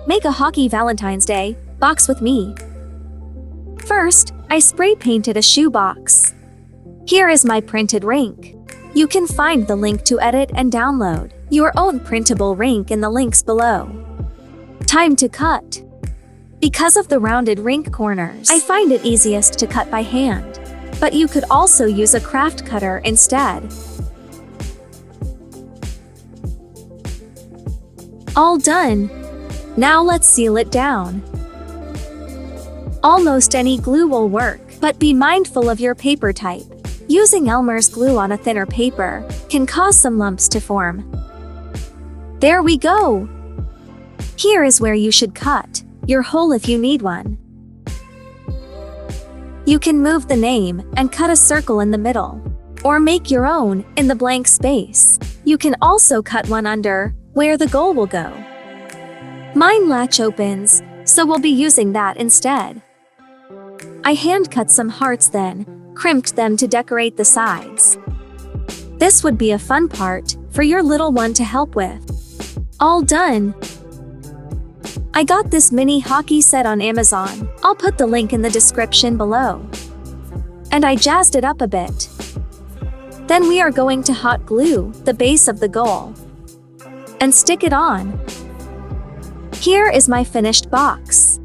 Make a hockey Valentine's Day box with me. First, I spray painted a shoe box. Here is my printed Rink. You can find the link to edit and download your own printable Rink in the links below. Time to cut. Because of the rounded Rink corners, I find it easiest to cut by hand, but you could also use a craft cutter instead. All done. Now let's seal it down. Almost any glue will work, but be mindful of your paper type. Using Elmer's glue on a thinner paper can cause some lumps to form. There we go! Here is where you should cut your hole if you need one. You can move the name and cut a circle in the middle, or make your own in the blank space. You can also cut one under where the goal will go. Mine latch opens, so we'll be using that instead. I hand cut some hearts, then crimped them to decorate the sides. This would be a fun part for your little one to help with. All done. I got this mini hockey set on Amazon. I'll put the link in the description below. And I jazzed it up a bit. Then we are going to hot glue the base of the goal and stick it on. Here is my finished box.